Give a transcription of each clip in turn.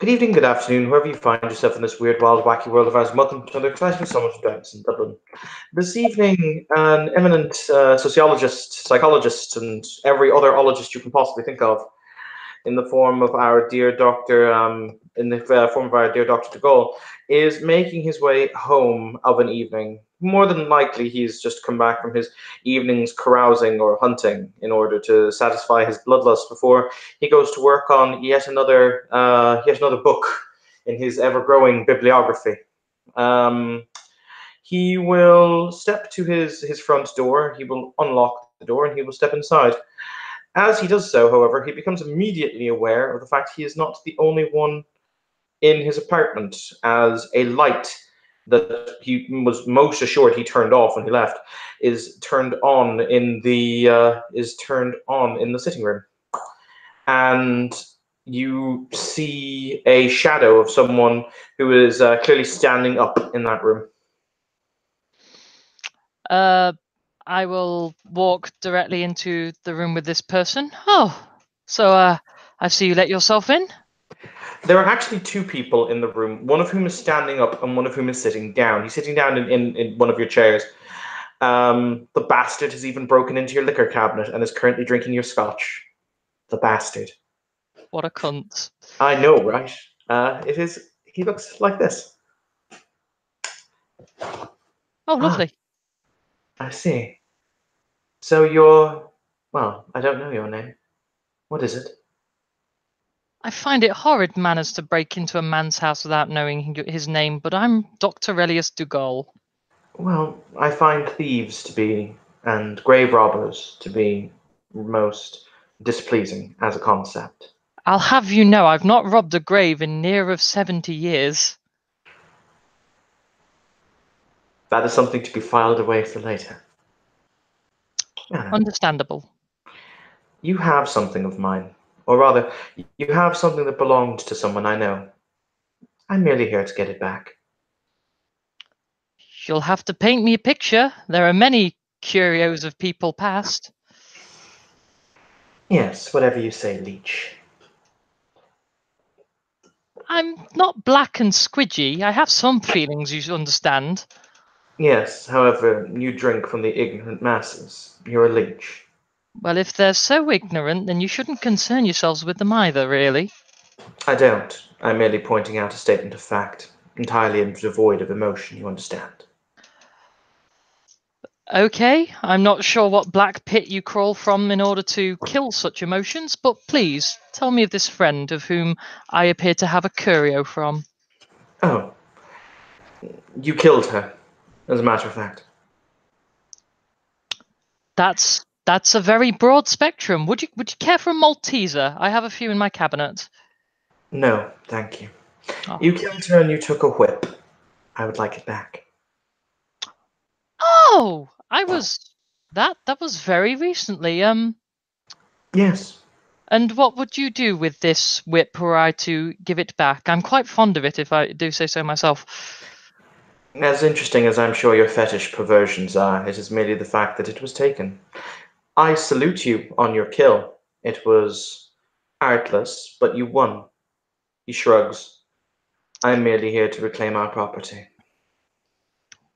Good evening, good afternoon, wherever you find yourself in this weird, wild, wacky world of ours. Welcome to another exciting summer of Dragons in Dublin. This evening, an eminent sociologist, psychologist, and every other ologist you can possibly think of, in the form of our dear Doctor, form of our dear Doctor de Gaulle, is making his way home of an evening. More than likely, he's just come back from his evening's carousing or hunting in order to satisfy his bloodlust before he goes to work on yet another book in his ever-growing bibliography. Um, he will step to his front door. He will unlock the door and he will step inside. As he does so, however, he becomes immediately aware of the fact he is not the only one in his apartment, as a light that he was most assured he turned off when he left is turned on in the sitting room, and you see a shadow of someone who is clearly standing up in that room. I will walk directly into the room with this person. Oh, so I see you let yourself in? There are actually two people in the room, one of whom is standing up and one of whom is sitting down. He's sitting down in one of your chairs. The bastard has even broken into your liquor cabinet and is currently drinking your scotch. The bastard. What a cunt. I know, right? It is. He looks like this. Oh, lovely. I see. So you're. Well, I don't know your name. What is it? I find it horrid manners to break into a man's house without knowing his name, but I'm Dr. Relius Dugall. Well, I find thieves to be, and grave robbers to be, most displeasing as a concept. I'll have you know I've not robbed a grave in near of 70 years. That is something to be filed away for later. Understandable. You have something of mine. Or rather, you have something that belonged to someone I know. I'm merely here to get it back. You'll have to paint me a picture. There are many curios of people past. Yes, whatever you say, leech. I'm not black and squidgy. I have some feelings, you should understand. Yes, however, you drink from the ignorant masses. You're a leech. Well, if they're so ignorant, then you shouldn't concern yourselves with them either, really. I don't. I'm merely pointing out a statement of fact, entirely devoid of emotion, you understand. Okay, I'm not sure what black pit you crawl from in order to kill such emotions, but please tell me of this friend of whom I appear to have a curio from. Oh. You killed her, as a matter of fact. That's a very broad spectrum. Would you care for a Malteser? I have a few in my cabinet. No, thank you. Oh. You killed her and you took a whip. I would like it back. Oh, that was very recently. Yes. And what would you do with this whip were I to give it back? I'm quite fond of it, if I do say so myself. As interesting as I'm sure your fetish perversions are, it is merely the fact that it was taken. I salute you on your kill. It was artless, but you won. He shrugs. I'm merely here to reclaim our property.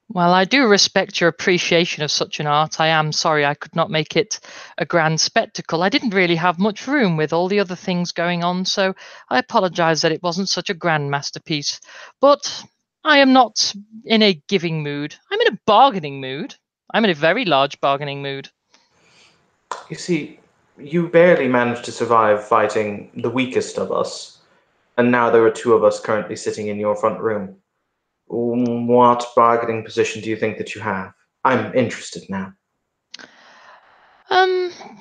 Well, I do respect your appreciation of such an art. I am sorry I could not make it a grand spectacle. I didn't really have much room with all the other things going on, so I apologize that it wasn't such a grand masterpiece. But I am not in a giving mood. I'm in a bargaining mood. I'm in a very large bargaining mood. You see, you barely managed to survive fighting the weakest of us, and now there are two of us currently sitting in your front room. What bargaining position do you think that you have? I'm interested now.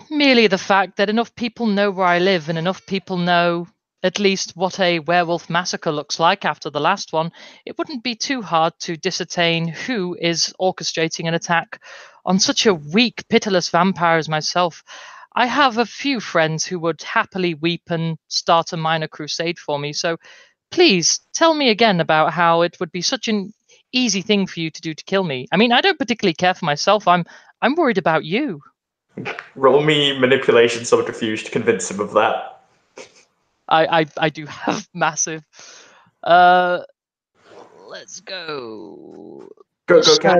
Merely the fact that enough people know where I live and enough people know at least what a werewolf massacre looks like after the last one, it wouldn't be too hard to discertain who is orchestrating an attack on such a weak, pitiless vampire as myself. I have a few friends who would happily weep and start a minor crusade for me, so please tell me again about how it would be such an easy thing for you to do to kill me. I mean, I don't particularly care for myself. I'm worried about you. Roll me manipulation subterfuge to convince him of that. I do have massive. Let's go. Go, So Cat.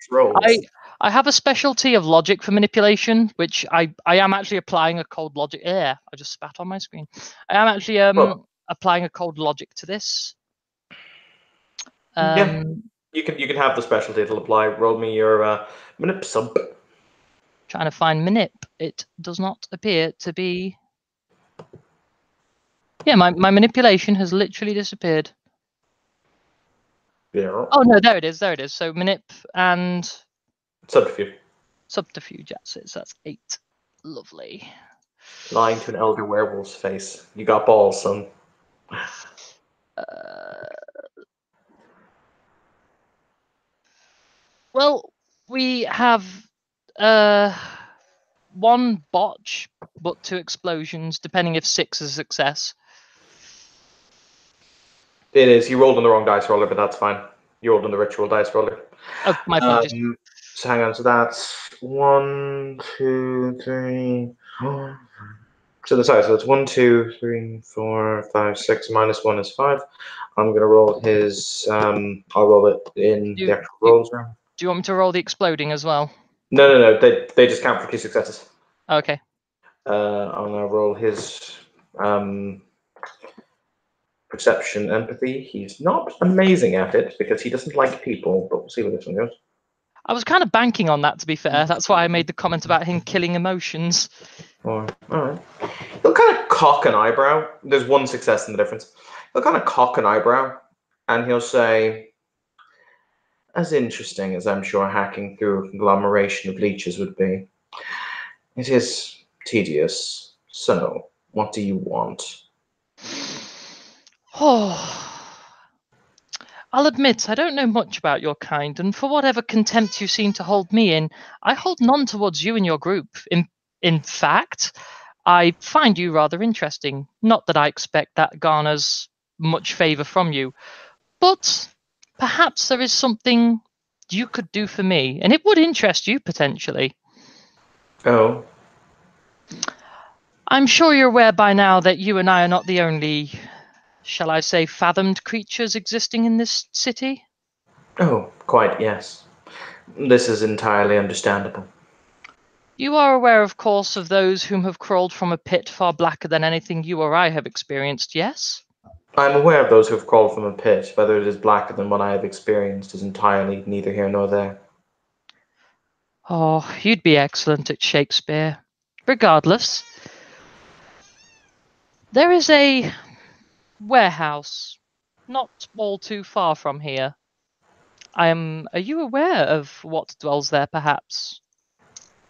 Rolls. I have a specialty of logic for manipulation, which I am actually applying a cold logic. Yeah, I just spat on my screen. I am actually applying a cold logic to this. Yeah, you can have the specialty. It'll apply. Roll me your manip sub. Trying to find manip. It does not appear to be. Yeah, my manipulation has literally disappeared. Yeah. Oh no, there it is. There it is. So manip and Subterfuge. subterfuge. That's it. So that's 8. Lovely. Lying to an elder werewolf's face. You got balls, son. Well, we have 1 botch, but 2 explosions, depending if 6 is a success. It is. You rolled on the wrong dice roller, but that's fine. You rolled on the ritual dice roller. Oh, my apologies. So hang on. So that's 1, 2, 3. So that's 1, 2, 3, 4, 5, 6. Minus 1 is 5. I'm gonna roll his. I'll roll it in the actual rolls room. Do you want me to roll the exploding as well? No. They just count for 2 successes. Okay. I'm gonna roll his perception, empathy. He's not amazing at it because he doesn't like people, but we'll see where this one goes. I was kind of banking on that, to be fair. That's why I made the comment about him killing emotions. All right. He'll kind of cock an eyebrow. There's 1 success in the difference. He'll kind of cock an eyebrow, and he'll say, "As interesting as I'm sure hacking through a conglomeration of leeches would be, it is tedious. So, what do you want?" Oh. I'll admit, I don't know much about your kind, and for whatever contempt you seem to hold me in, I hold none towards you and your group. In fact, I find you rather interesting. Not that I expect that garners much favour from you, but perhaps there is something you could do for me, and it would interest you potentially. Oh. I'm sure you're aware by now that you and I are not the only, shall I say, fathomed creatures existing in this city. Oh, quite, yes. This is entirely understandable. You are aware, of course, of those whom have crawled from a pit far blacker than anything you or I have experienced, yes? I'm aware of those who have crawled from a pit. Whether it is blacker than what I have experienced is entirely neither here nor there. Oh, you'd be excellent at Shakespeare. Regardless, there is a warehouse not all too far from here. Are you aware of what dwells there, perhaps?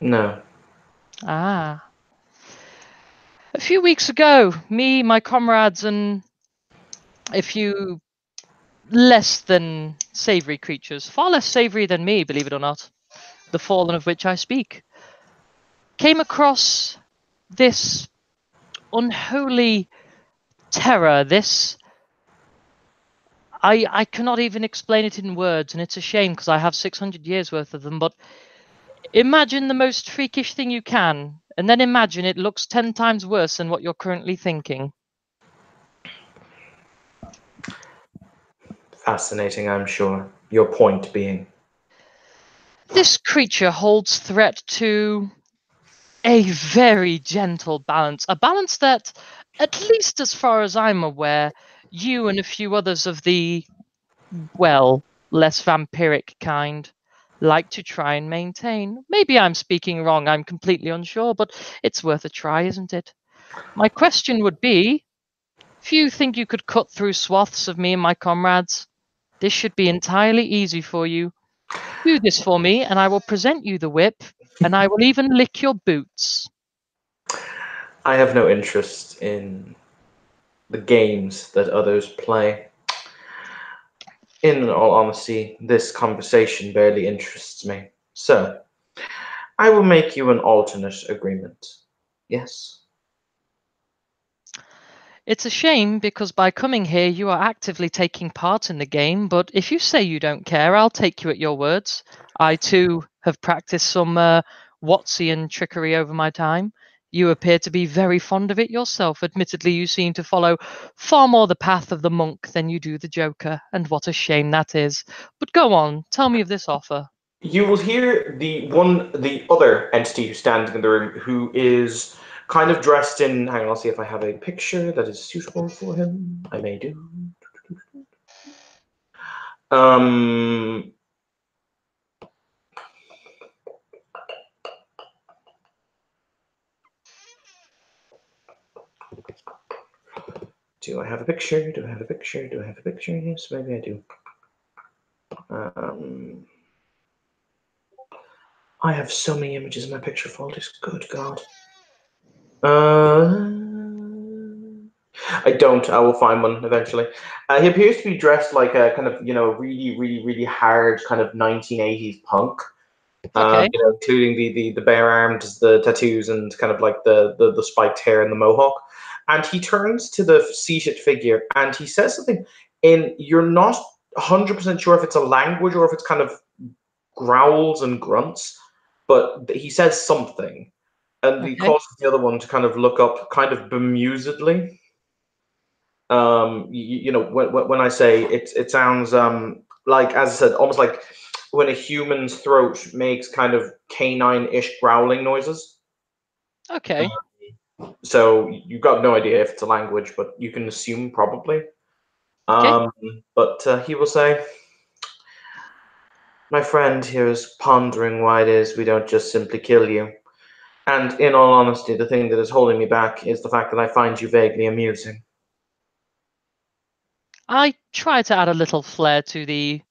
No. Ah. A few weeks ago, me, my comrades, and a few less than savoury creatures, far less savoury than me, believe it or not, the fallen of which I speak, came across this unholy terror, this... I cannot even explain it in words, and it's a shame because I have 600 years worth of them, but imagine the most freakish thing you can, and then imagine it looks 10 times worse than what you're currently thinking. Fascinating, I'm sure. Your point being? This creature holds threat to a very gentle balance, a balance that, at least as far as I'm aware, you and a few others of the, well, less vampiric kind like to try and maintain. Maybe I'm speaking wrong, I'm completely unsure, but it's worth a try, isn't it? My question would be, if you think you could cut through swaths of me and my comrades, this should be entirely easy for you. Do this for me, and I will present you the whip, and I will even lick your boots. I have no interest in the games that others play. In all honesty, this conversation barely interests me. So, I will make you an alternate agreement. Yes? It's a shame because by coming here you are actively taking part in the game, but if you say you don't care, I'll take you at your words. I too have practiced some Wattsian trickery over my time. You appear to be very fond of it yourself. Admittedly, you seem to follow far more the path of the monk than you do the Joker, and what a shame that is. But go on, tell me of this offer. You will hear the other entity who's standing in the room, who is kind of dressed in. Hang on, I'll see if I have a picture that is suitable for him. I may do. Um, do I have a picture? Do I have a picture? Do I have a picture? Yes, maybe I do. I have so many images in my picture folders. Good God. I don't. I will find one eventually. He appears to be dressed like a kind of, really, really, really hard kind of 1980s punk. Okay. Including the bare arms, the tattoos, and kind of like the spiked hair and the mohawk. And he turns to the seated figure and he says something you're not 100% sure if it's a language or if it's kind of growls and grunts, but he says something. And he Okay. causes the other one to kind of look up kind of bemusedly. When I say it sounds like, as I said, almost like when a human's throat makes kind of canine-ish growling noises. Okay. So you've got no idea if it's a language, but you can assume probably. Okay. But he will say, "My friend here is pondering why it is we don't just simply kill you. And in all honesty, the thing that is holding me back is the fact that I find you vaguely amusing." I try to add a little flair to the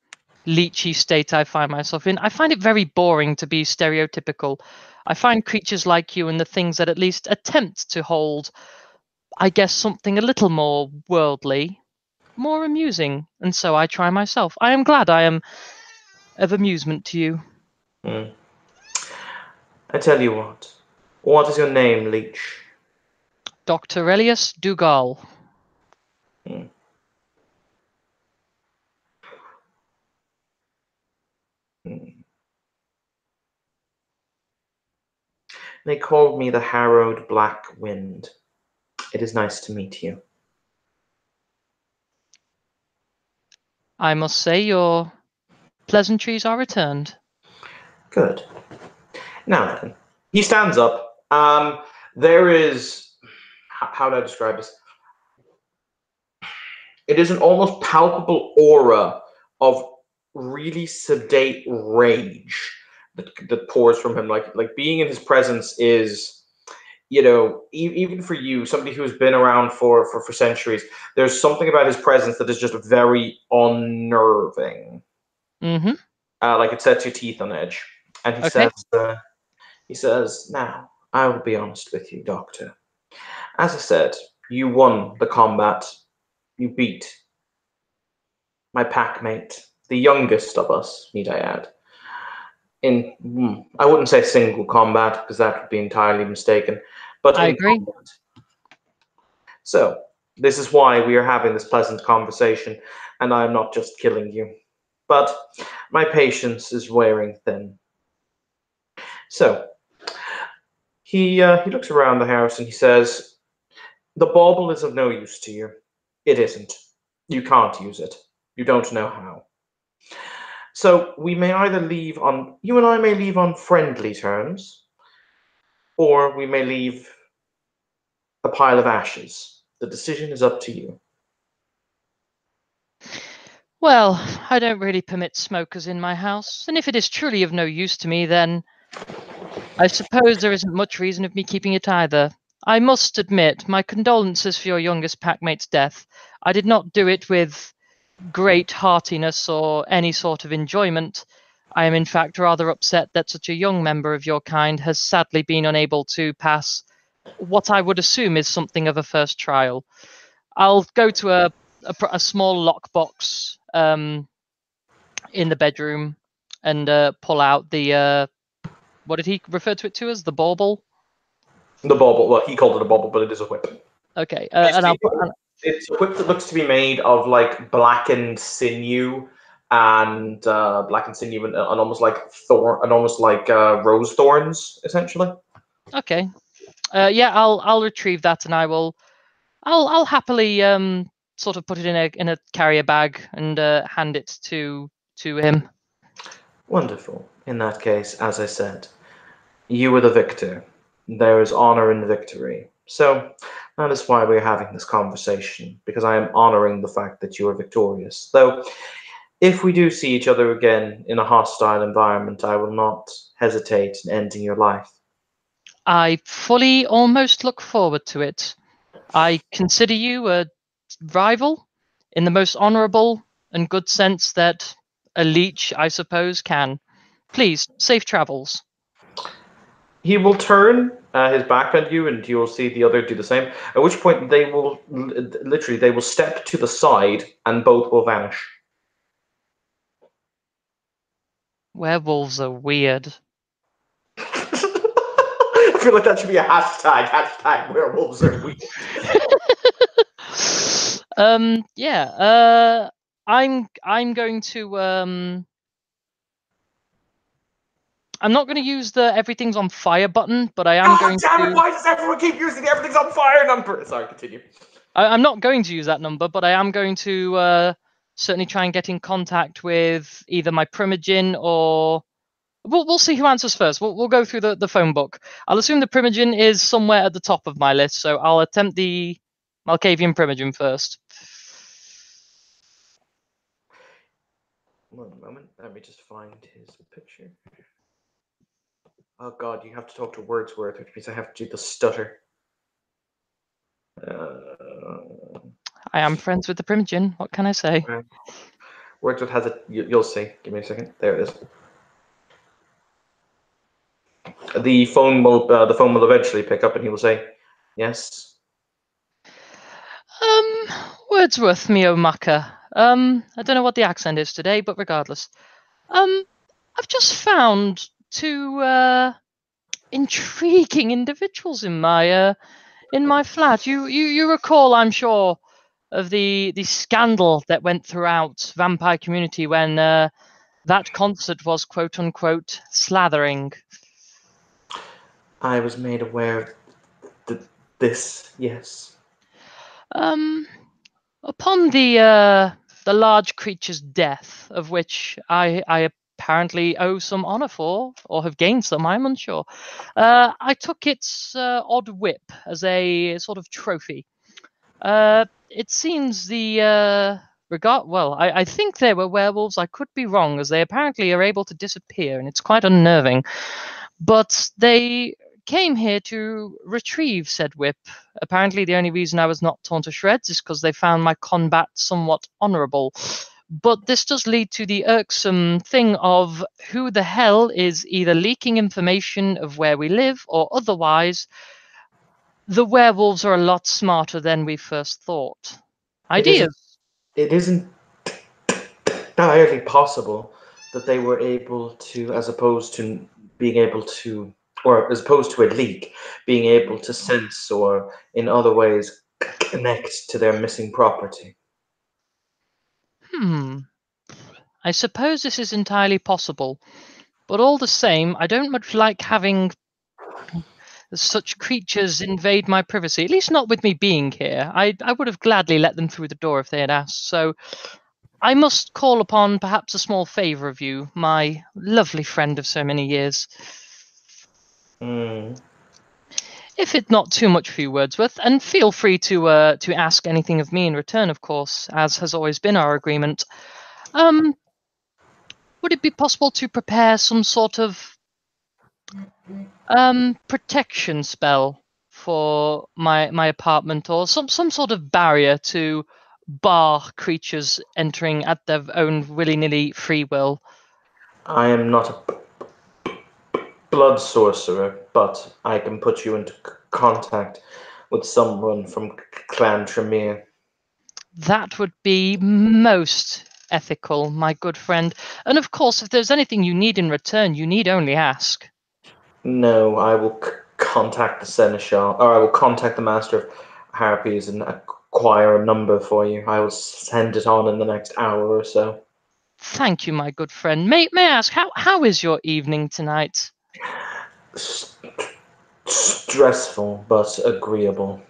leechy state I find myself in. I find it very boring to be stereotypical. I find creatures like you and the things that at least attempt to hold, I guess, something a little more worldly, more amusing, and so I try myself. I am glad I am of amusement to you. Hmm. I tell you what. What is your name, Leech? Dr. Elias Dougal. Hmm. Hmm. They called me the Harrowed Black Wind. It is nice to meet you. I must say your pleasantries are returned. Good. Now then, he stands up. There is, how do I describe this? It is an almost palpable aura of really sedate rage that pours from him. Like being in his presence is, even for you, somebody who's been around for centuries, there's something about his presence that is just very unnerving. Mm-hmm. Like it sets your teeth on edge. And Okay. he says, "Now, I will be honest with you, Doctor. As I said, you won the combat. You beat my packmate, the youngest of us, need I add. I wouldn't say single combat, because that would be entirely mistaken, but I in agree. combat. So, this is why we are having this pleasant conversation, and I am not just killing you. But my patience is wearing thin. So, he looks around the house and he says, the bauble is of no use to you. It isn't. You can't use it. You don't know how. So we may either you and I may leave on friendly terms, or we may leave a pile of ashes. The decision is up to you." Well, I don't really permit smokers in my house, and if it is truly of no use to me, then I suppose there isn't much reason of me keeping it either. I must admit, my condolences for your youngest packmate's death. I did not do it with great heartiness or any sort of enjoyment. I am in fact rather upset that such a young member of your kind has sadly been unable to pass what I would assume is something of a first trial. I'll go to a small lockbox in the bedroom and pull out the what did he refer to it to as the bauble? The bauble, well, he called it a bauble, but it is a whip. Okay, and I'll Basically, put. it's a whip that looks to be made of like blackened sinew and almost like rose thorns, essentially. Okay, Yeah, I'll retrieve that, and I'll happily sort of put it in a carrier bag and hand it to him. Wonderful. In that case, as I said, you were the victor. There is honor in victory. So that is why we're having this conversation, because I am honoring the fact that you are victorious. Though, if we do see each other again in a hostile environment, I will not hesitate in ending your life. I fully almost look forward to it. I consider you a rival in the most honourable and good sense that a leech, I suppose, can. Please, safe travels. He will turn his back on you, and you will see the other do the same. At which point, they will literally they will step to the side, and both will vanish. Werewolves are weird. I feel like that should be a hashtag. Hashtag werewolves are weird. Yeah. I'm going to I'm not going to use the everything's on fire button, but I am God going damn it! to. Why does everyone keep using the everything's on fire number? Sorry, continue. I'm not going to use that number, but I am going to certainly try and get in contact with either my Primogen or we'll see who answers first. We'll go through the phone book. I'll assume the Primogen is somewhere at the top of my list, so I'll attempt the Malkavian Primogen first. One moment. Let me just find his picture. Oh God, you have to talk to Wordsworth, which means I have to do the stutter. I am friends with the Primogen. What can I say? Wordsworth has it. You'll see. Give me a second. There it is. The phone will eventually pick up, and he will say, "Yes." Wordsworth, Miomaka. I don't know what the accent is today, but regardless. I've just found two intriguing individuals in my flat. You recall, I'm sure, of the scandal that went throughout vampire community when that concert was quote unquote slathering. I was made aware of this. Yes. Upon the large creature's death, of which I apparently owe some honor for, or have gained some, I'm unsure. I took its odd whip as a sort of trophy. It seems the I think they were werewolves. I could be wrong, as they apparently are able to disappear, and it's quite unnerving. But they came here to retrieve said whip. Apparently, the only reason I was not torn to shreds is because they found my combat somewhat honourable. But this does lead to the irksome thing of who the hell is either leaking information of where we live or otherwise. The werewolves are a lot smarter than we first thought. It isn't. Ideas. It isn't entirely possible that they were able to, as opposed to being able to, or as opposed to a leak, being able to sense or in other ways connect to their missing property. I suppose this is entirely possible. But all the same, I don't much like having such creatures invade my privacy, at least not with me being here. I would have gladly let them through the door if they had asked, so I must call upon perhaps a small favour of you, my lovely friend of so many years. Mm. If it's not too much for you, Wordsworth, and feel free to ask anything of me in return, of course, as has always been our agreement. Would it be possible to prepare some sort of protection spell for my apartment, or some sort of barrier to bar creatures entering at their own willy-nilly free will? I am not a blood sorcerer, but I can put you into contact with someone from Clan Tremere. That would be most ethical, my good friend. And of course, if there's anything you need in return, you need only ask. No, I will contact the Seneschal, or I will contact the Master of Harpies and acquire a number for you. I will send it on in the next hour or so. Thank you, my good friend. May I ask, how is your evening tonight? Stressful, but agreeable.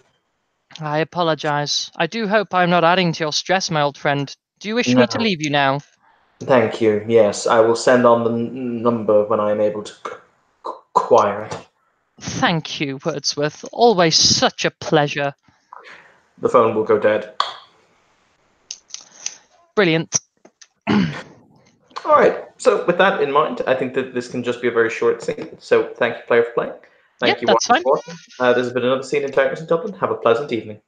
I apologize. I do hope I'm not adding to your stress, my old friend. Do you wish me to No. leave you now? Thank you. Yes, I will send on the number when I am able to acquire it. Thank you, Wordsworth. Always such a pleasure. The phone will go dead. Brilliant. All right. So with that in mind, I think that this can just be a very short scene. So thank you, player, for playing. Yep, Thank you, that's watchers, fine. for watching. This has been another scene in Darkness in Dublin. Have a pleasant evening.